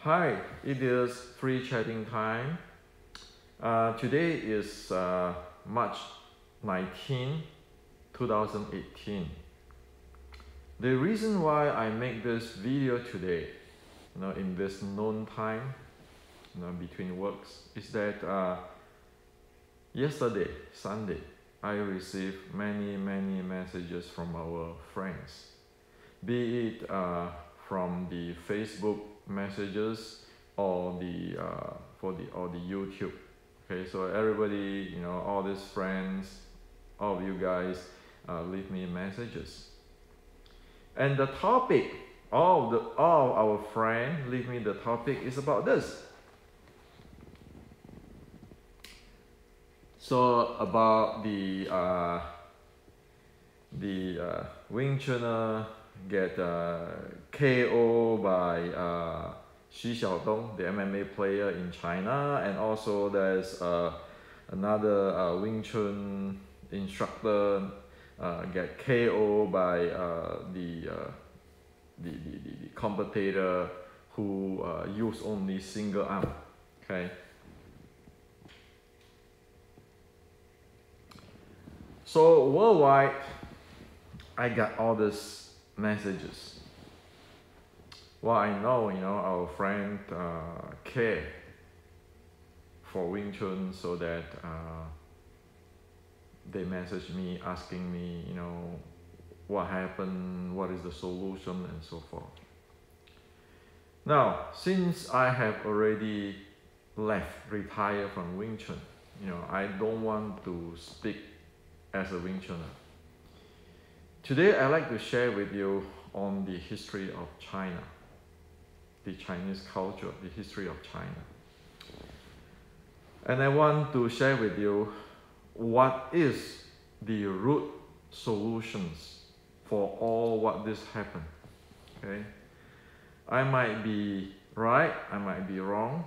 Hi, it is free chatting time. Today is March 19, 2018. The reason why I make this video today, in this noon time, between works, is that yesterday, Sunday, I received many messages from our friends, be it from the Facebook messages or the YouTube. Okay, so everybody, all these friends, all of you guys, leave me messages, and the topic, all our friends leave me the topic is about this. So about the Wing Chunner get KO by Xu Xiaodong, the MMA player in China, and also there's another Wing Chun instructor get KO by the competitor who use only single arm. Okay. So worldwide, I got all these messages. Well, I know, our friend care for Wing Chun, so that they message me asking me, what happened, what is the solution, and so forth. Now, since I have already retired from Wing Chun, I don't want to speak as a Wing Chunner. Today, I'd like to share with you on the history of China, the Chinese culture, the history of China. And I want to share with you what is the root solutions for all what this happened. Okay, I might be right, I might be wrong,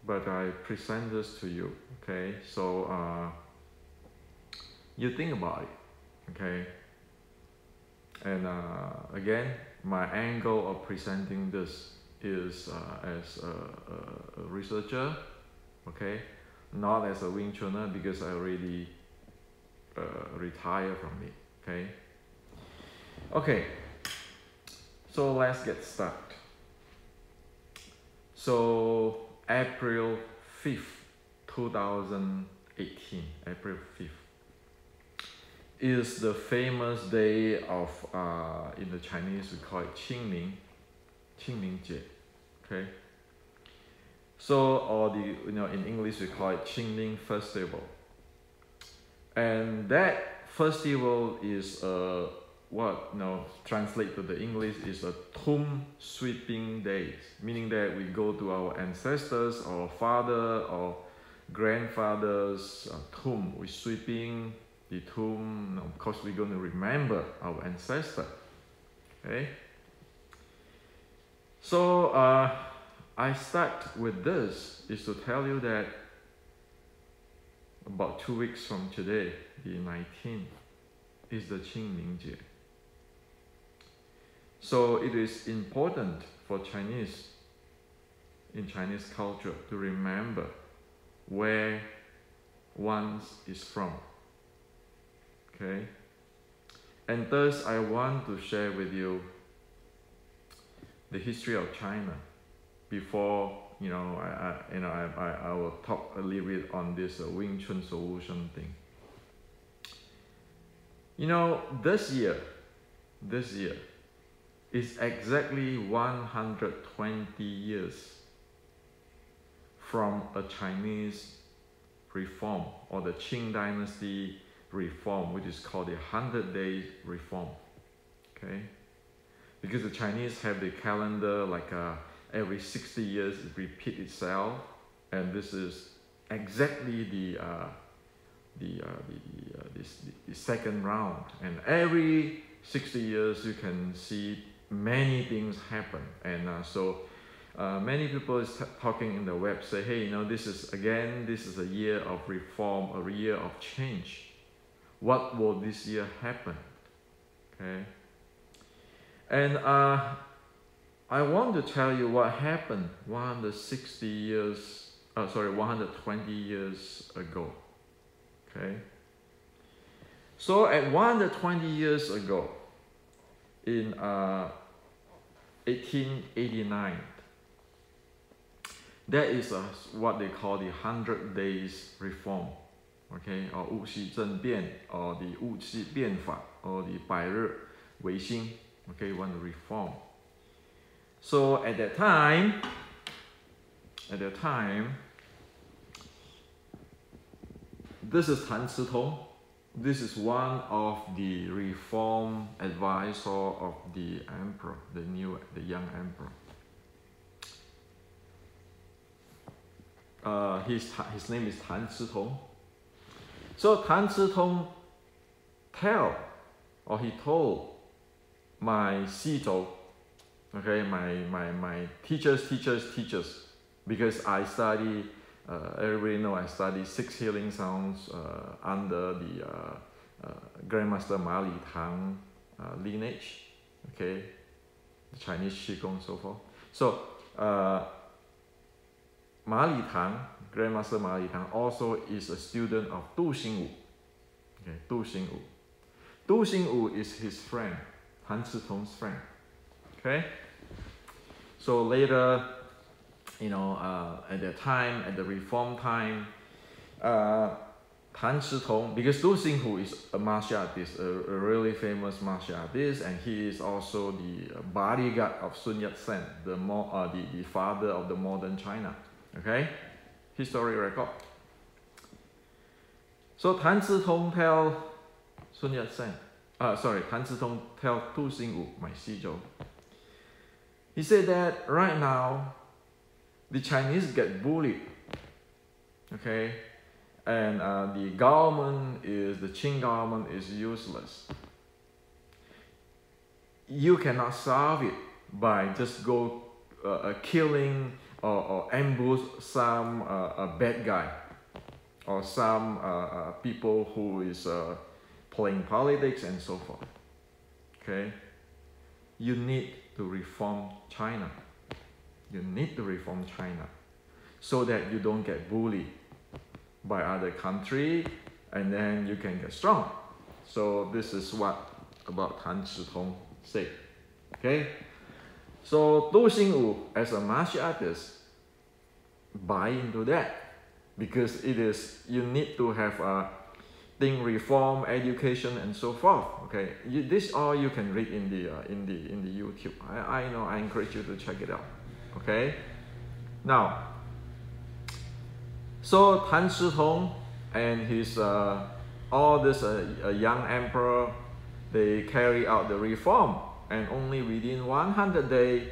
but I present this to you. Okay, so you think about it. Okay. And again, my angle of presenting this is as a researcher, okay, not as a Wing Chunner, because I already retired from it. Okay. Okay. So let's get started. So April 5th, 2018, April 5th. Is the famous day of in the Chinese we call it Qingming Jie. Okay. So or in English we call it Qingming Festival. And that festival is translate to the English is a tomb sweeping days, meaning that we go to our ancestors or father or grandfather's tomb, we sweeping the tomb. Of course, we're going to remember our ancestor. Okay. So I start with this is to tell you that about 2 weeks from today, the 19th, is the Qingming Jie. So it is important for Chinese, in Chinese culture, to remember where one is from. Okay, and thus I want to share with you the history of China before I will talk a little bit on this Wing Chun solution thing. This year is exactly 120 years from a Chinese reform, or the Qing Dynasty reform, which is called the 100-day reform. Okay, because the Chinese have the calendar like every 60 years it repeats itself, and this is exactly the second round, and every 60 years you can see many things happen. And so many people is talking in the web say, hey, this is a year of reform, a year of change. What will this year happen? Okay. And I want to tell you what happened 120 years ago. Okay. So at 120 years ago, in 1889, that is what they call the 100 Days Reform, okay, or 戊戌政变, or the 戊戌变法, or the 百日维新, okay, you want to reform. So at that time, this is Tan Citong. This is one of the reform advisor of the emperor, the young emperor. His name is Tan Citong. So Tan Citong he told my Xizhou, okay, my teachers, because I study, everybody know I study 6 healing sounds under the Grandmaster Ma Li Tang lineage, okay, the Chinese Qigong, so forth. So Ma Li Tang, Grandmaster Ma Li Tang, also is a student of Du Xingwu. Okay, Du Xingwu. Du Xingwu is his friend, Tan Citong's friend. Okay. So later, you know, at that time, at the reform time, Tan Citong, because Du Xingwu is a martial artist, a really famous martial artist, and he is also the bodyguard of Sun Yat-sen, the father of the modern China. Okay, history record. So Tan Citong tell Sun Yat-sen, Tan Citong tell Du Xingwu, my Xizhou. He said that right now, the Chinese get bullied, okay, and the Qing government is useless. You cannot solve it by just go killing or ambush some bad guy or some people who is playing politics and so forth. Okay, you need to reform China. You need to reform China so that you don't get bullied by other country, and then you can get strong. So this is what about Tan Citong said. Okay, so Du Xingwu as a martial artist buy into that, because it is, you need to have a thing, reform, education, and so forth. Okay, this all you can read in the YouTube. I know, I encourage you to check it out. Okay, now, so Tan Citong and his all this young emperor, they carry out the reform, and only within 100 days,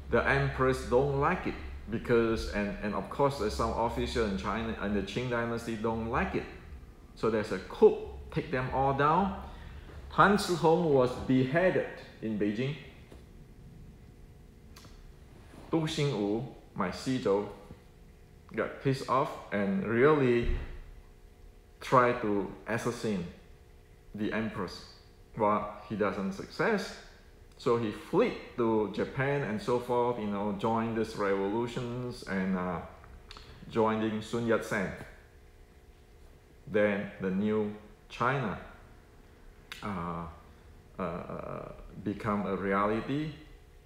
the empress don't like it, because and of course there's some official in China and the Qing dynasty don't like it, so there's a coup, take them all down. Tan Citong was beheaded in Beijing. Du Xingwu, my Xizhou, got pissed off and really tried to assassinate the empress, but he doesn't success. So he fled to Japan and so forth, you know, joined these revolutions and joining Sun Yat-sen. Then the new China become a reality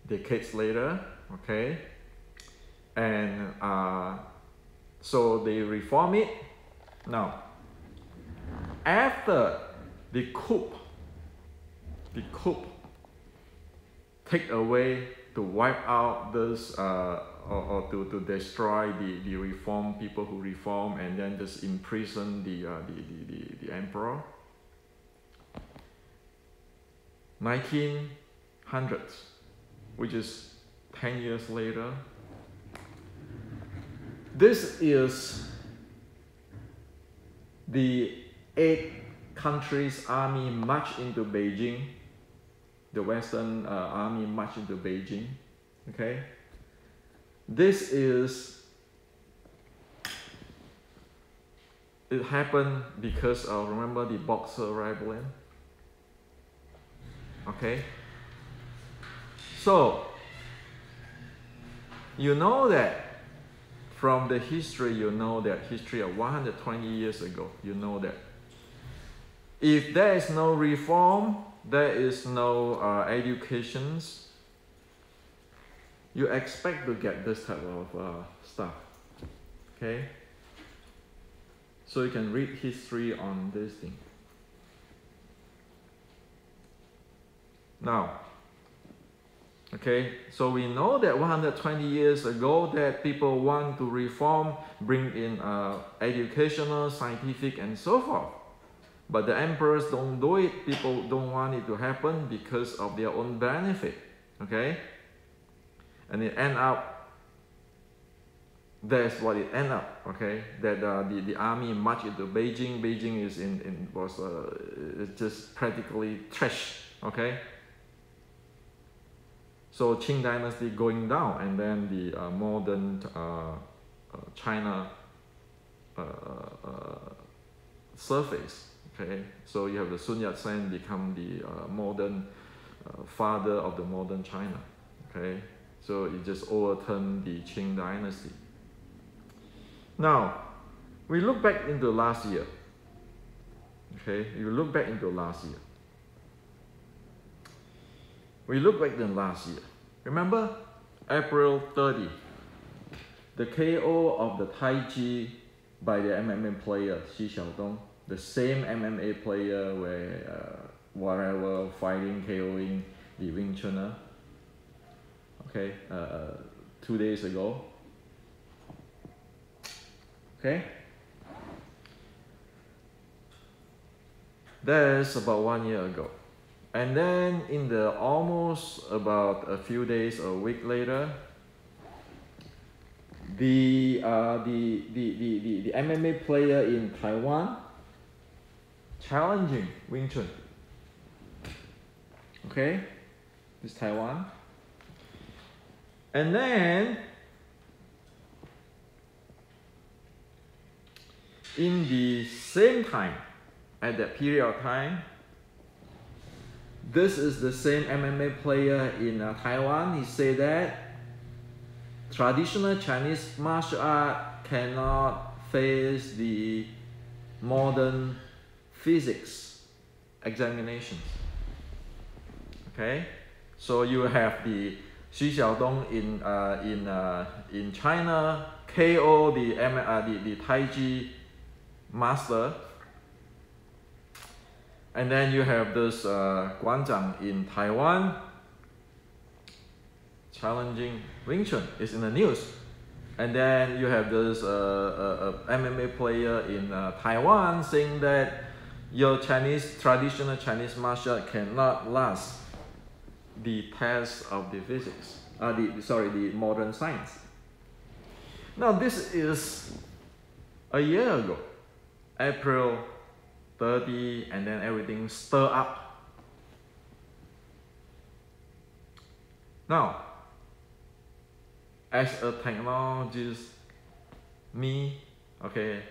decades later, okay? And so they reform it. Now, after the coup take away, to wipe out this or to destroy the reform people who reform, and then just imprison the emperor. 1900s, which is 10 years later. This is the 8 countries' army march into Beijing. The Western army march into Beijing. Okay, this is, it happened because of, remember the Boxer Rebellion? Okay, so You know that from the history, you know that history of 120 years ago, you know that if there is no reform, there is no educations, you expect to get this type of stuff. Okay? So you can read history on this thing. Now, okay, so we know that 120 years ago that people want to reform, bring in educational, scientific, and so forth. But the emperors don't do it. People don't want it to happen because of their own benefit. Okay, and it end up. That's what it end up. Okay, that the army marched into Beijing. Beijing is was just practically trash. Okay. So Qing dynasty going down, and then the modern China surface. Okay, so you have the Sun Yat-sen become the modern father of the modern China. Okay, so it just overturned the Qing dynasty. Now, we look back into last year. Okay, you look back into last year. We look back in last year. Remember, April 30, the KO of the Tai Chi by the MMA player Xi Xiaodong, the same MMA player where whatever fighting, KOing the Wing Chunner. Okay, 2 days ago. Okay, that's about 1 year ago. And then in the almost about a few days, a week later, the MMA player in Taiwan challenging Wing Chun. Okay, this Taiwan. And then in the same time, at that period of time, this is the same MMA player in Taiwan. He said that traditional Chinese martial art cannot face the modern physics examinations. Okay, so you have the Xi Xiaodong in China KO the Tai Chi master. And then you have this Guan Zhang in Taiwan challenging Wing Chun. It's in the news. And then you have this MMA player in Taiwan saying that your traditional Chinese martial art cannot last the test of the physics. The modern science. Now this is a year ago, April 30, and then everything stir up. Now, as a technologist, me, okay,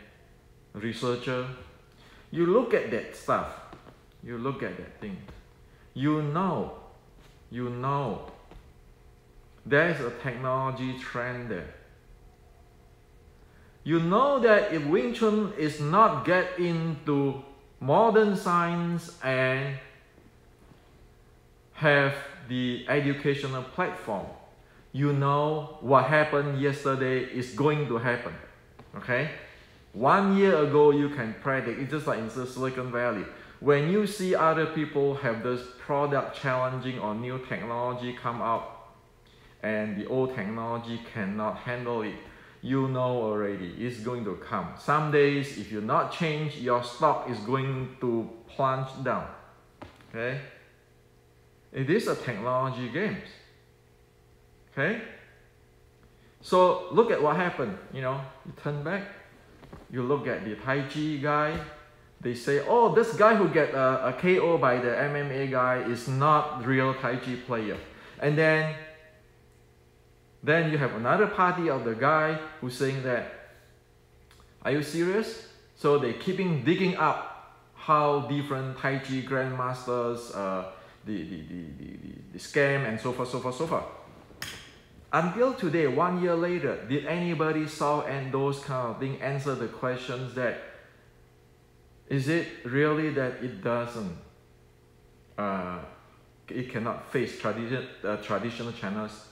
researcher, you look at that stuff, you look at that thing, you know, there's a technology trend there. You know that if Wing Chun is not get into modern science and have the educational platform, you know what happened yesterday is going to happen. Okay, 1 year ago you can predict. It's just like in Silicon Valley, when you see other people have this product challenging or new technology come out and the old technology cannot handle it, you know already it's going to come. Some days, if you not change, your stock is going to plunge down. Okay? It is a technology game. Okay? So look at what happened. You know, you turn back, you look at the Tai Chi guy. They say, oh, this guy who get a KO by the MMA guy is not real Tai Chi player. And then you have another party of the guy who's saying that, are you serious? So they keeping digging up how different Tai Chi grandmasters, the scam and so forth. Until today, 1 year later, did anybody solve and those kind of things, answer the questions that, is it really that it doesn't, it cannot face traditional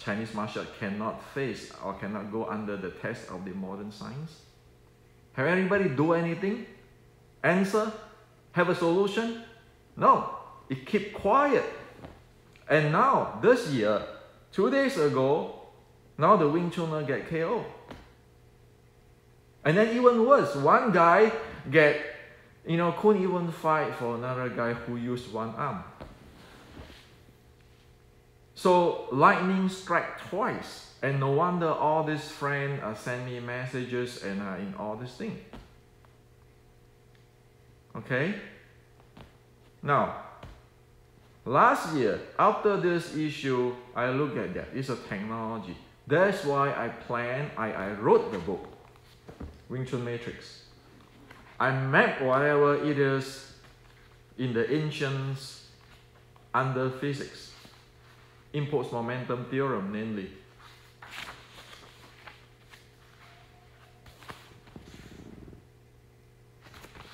Chinese martial art cannot face or cannot go under the test of the modern science? Have anybody do anything? Answer? Have a solution? No. It keep quiet. And now, this year, 2 days ago, now the Wing Chuner get KO. And then even worse, one guy couldn't even fight for another guy who used one arm. So lightning strike twice, and no wonder all these friends send me messages and in all these things. Okay? Now, last year, after this issue, I look at that. It's a technology. That's why I wrote the book, Wing Chun Matrix. I map whatever it is in the ancients under physics. Impulse momentum theorem, namely.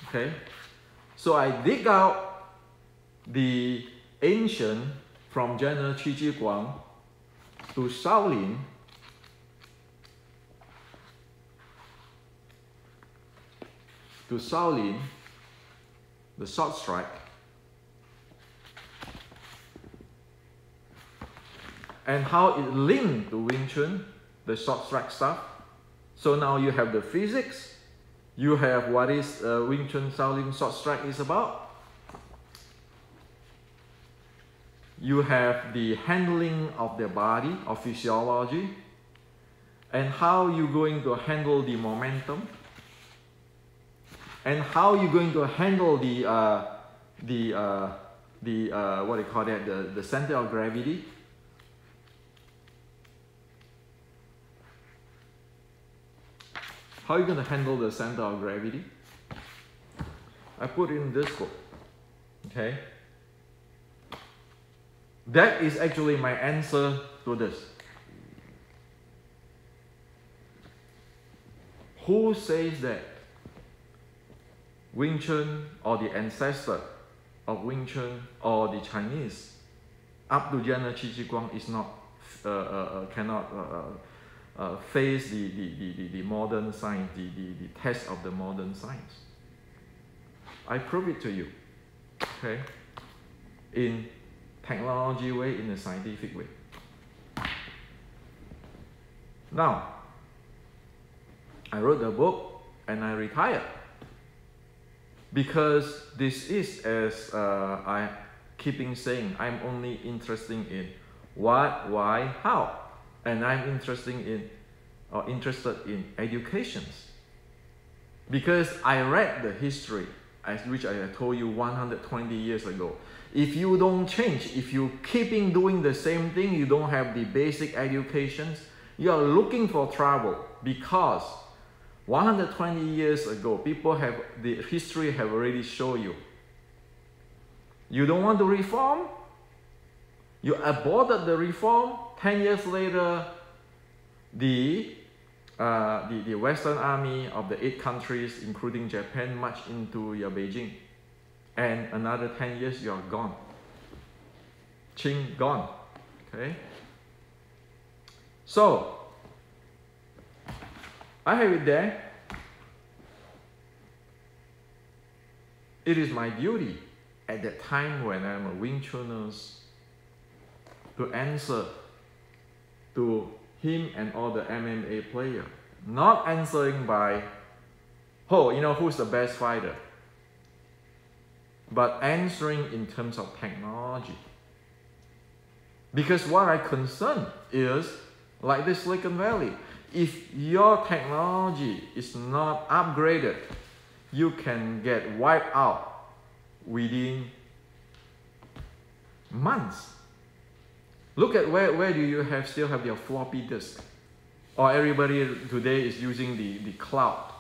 Okay? So I dig out the ancient from General Qi Ji Guang to Shaolin, the short strike, and how it linked to Wing Chun, the short strike stuff. So now you have the physics, you have what is Wing Chun Shaolin short strike is about. You have the handling of the body, of physiology, and how you're going to handle the momentum, and how you're going to handle the what do you call that, the center of gravity. How are you going to handle the center of gravity? I put in this book. Okay? That is actually my answer to this. Who says that Wing Chun or the ancestor of Wing Chun or the Chinese up to General Qi Ji Guang is not cannot face the modern science, the test of the modern science? I prove it to you, okay, in technology way, in a scientific way. Now, I wrote the book and I retired because this is, as I keeping saying, I'm only interested in what, why, how, and I'm interested in educations, because I read the history, which I told you 120 years ago. If you don't change, if you keeping doing the same thing, you don't have the basic educations, you are looking for trouble, because 120 years ago, people have, the history have already shown you. You don't want to reform? You aborted the reform. 10 years later, the Western Army of the 8 countries, including Japan, marched into Beijing. And another 10 years, you are gone. Qing gone. Okay? So, I have it there. It is my duty at that time when I'm a Wing Chunner to answer to him and all the MMA players. Not answering by, oh, you know, who's the best fighter? But answering in terms of technology. Because what I'm concerned is, like this Silicon Valley, if your technology is not upgraded, you can get wiped out within months. Look at where do you still have your floppy disk? Or everybody today is using the cloud.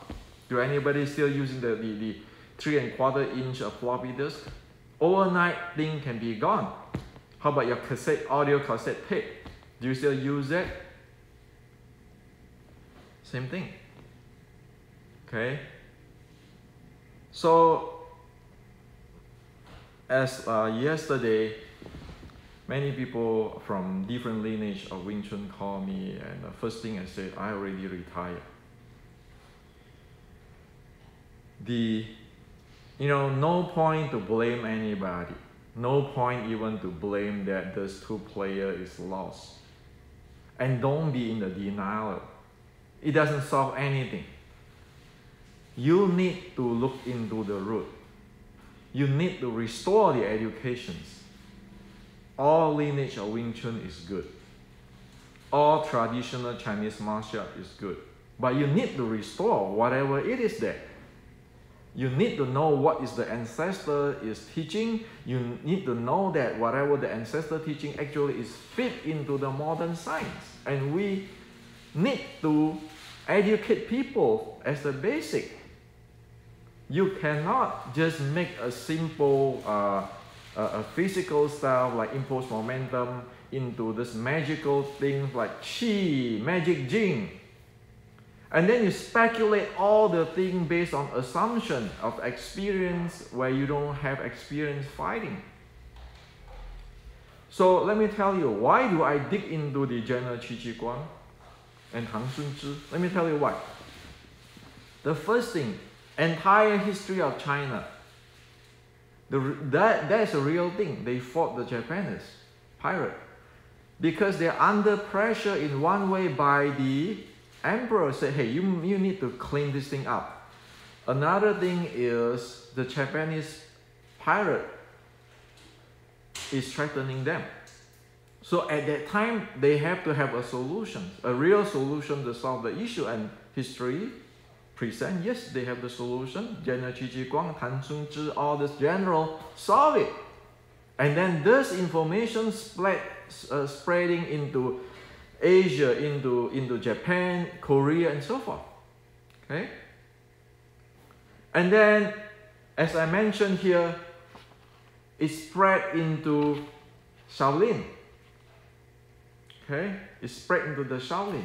Do anybody still using the 3¼ inch floppy disk? Overnight, thing can be gone. How about your audio cassette tape? Do you still use it? Same thing. Okay? So, as yesterday, many people from different lineage of Wing Chun call me, and the first thing I said, I already retired. No point to blame anybody. No point even to blame that this two player is lost. And don't be in the denial. It doesn't solve anything. You need to look into the root. You need to restore the educations. All lineage of Wing Chun is good. All traditional Chinese martial art is good. But you need to restore whatever it is there. You need to know what is the ancestor is teaching. You need to know that whatever the ancestor teaching actually is fit into the modern science. And we need to educate people as the basic. You cannot just make a simple a physical style like impose momentum into this magical thing like Qi, magic Jing. And then you speculate all the things based on assumption of experience where you don't have experience fighting. So let me tell you, why do I dig into the General Qi Ji Guang and Tang Sun Zhi? Let me tell you why. The first thing, entire history of China, that's a real thing. They fought the Japanese pirate because they're under pressure in one way by the emperor. Said, hey, you need to clean this thing up. Another thing is the Japanese pirate is threatening them. So at that time, they have to have a solution, a real solution to solve the issue. And history present, yes, they have the solution. General Qi Ji Guang, Tang Sun Zhi, all this general solve it. And then this information spreading into Asia, into Japan, Korea, and so forth. Okay? And then, as I mentioned here, it spread into Shaolin. Okay? It spread into the Shaolin.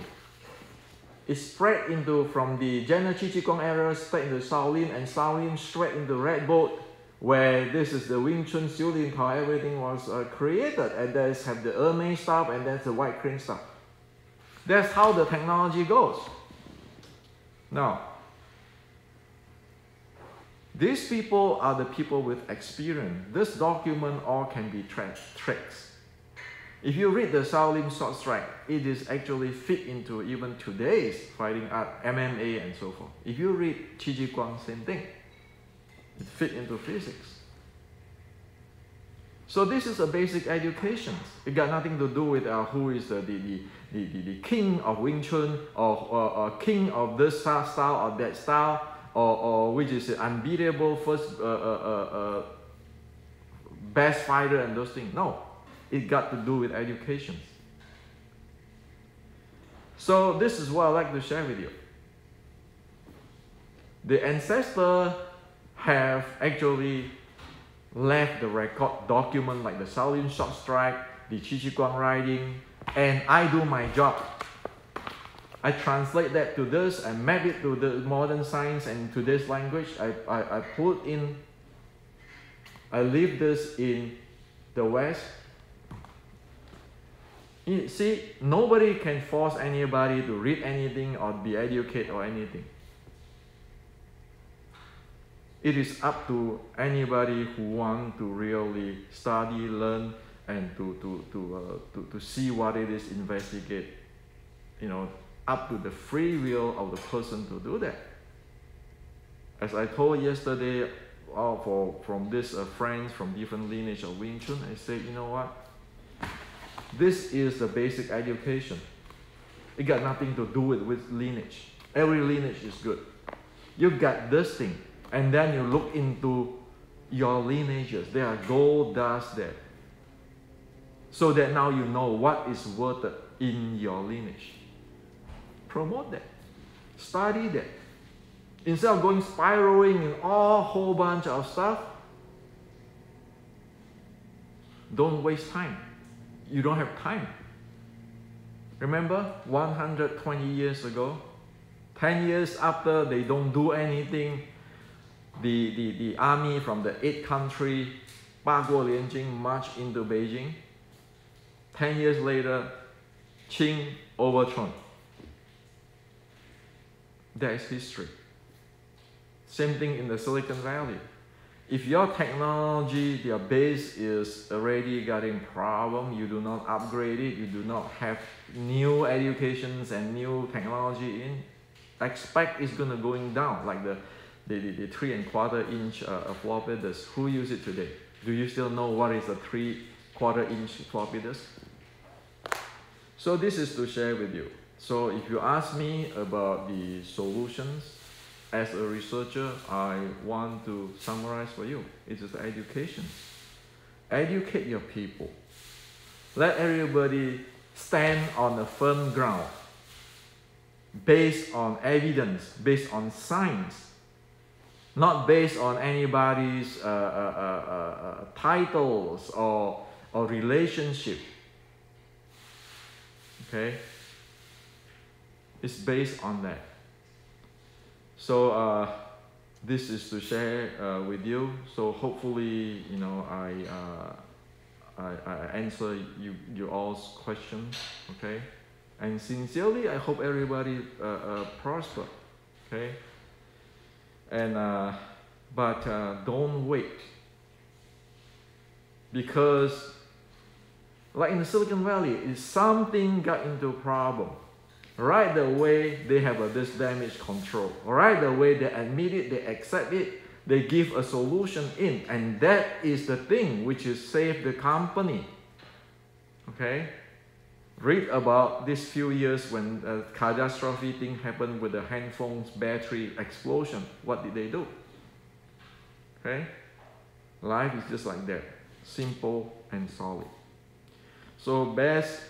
It spread into, from the General Qi Ji Guang era, spread into Shaolin, and Shaolin straight into Red Boat, where this is the Wing Chun Xiulin, how everything was created. And there's have the Ermei stuff, and there's the White Crane stuff. That's how the technology goes. Now, these people are the people with experience. This document all can be tricks. If you read the Shaolin Short Strike, it is actually fit into even today's fighting art, MMA and so forth. If you read Qi Ji Guang, same thing. It fit into physics. So this is a basic education. It got nothing to do with who is the king of Wing Chun, or king of this style or that style, or which is unbeatable first best fighter and those things. No, it got to do with education. So this is what I'd like to share with you. The ancestors have actually left the record document like the Shaolin Short Strike, the Qi Ji Guang writing, and I do my job. I translate that to this and map it to the modern science and to this language. I put in, I leave this in the West. You see, nobody can force anybody to read anything or be educated or anything. It is up to anybody who wants to really study, learn, and to see what it is, investigate. Up to the free will of the person to do that. As I told yesterday, from these friends from different lineage of Wing Chun, I said, you know what? This is the basic education. It got nothing to do with lineage. Every lineage is good. You got this thing. And then you look into your lineages. There are gold dust there. So that now you know what is worth it in your lineage. Promote that. Study that. Instead of going spiraling in a whole bunch of stuff, don't waste time. You don't have time. Remember 120 years ago, 10 years after they don't do anything, the army from the 8th country, 八国联军, march into Beijing. 10 years later, Qing overthrown. That is history. Same thing in the Silicon Valley. If your technology, their base is already getting problem, you do not upgrade it, you do not have new educations and new technology in, expect it's gonna going down, like the 3¼ inch floppy disk. Who use it today? Do you still know what is a 3¼ inch floppy disk? So this is to share with you. So if you ask me about the solutions, as a researcher, I want to summarize for you. It is education. Educate your people. Let everybody stand on a firm ground, based on evidence, based on science, not based on anybody's titles or relationship. Okay? It's based on that. So this is to share with you. So hopefully, you know, I answer you all's questions. Okay, and sincerely, I hope everybody prosper. Okay, and but don't wait, because like in the Silicon Valley, if something got into problem, right away they have this damage control. Right away they admit it, they accept it, they give a solution in, and that is the thing which is save the company. Okay, read about these few years when a catastrophe thing happened with the handphone's battery explosion. What did they do? Okay, life is just like that, simple and solid. So best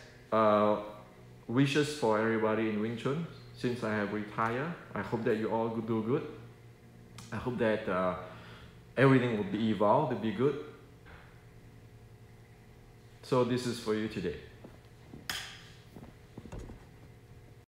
wishes for everybody in Wing Chun. Since I have retired, I hope that you all do good. I hope that everything will be evolved to be good. So this is for you today.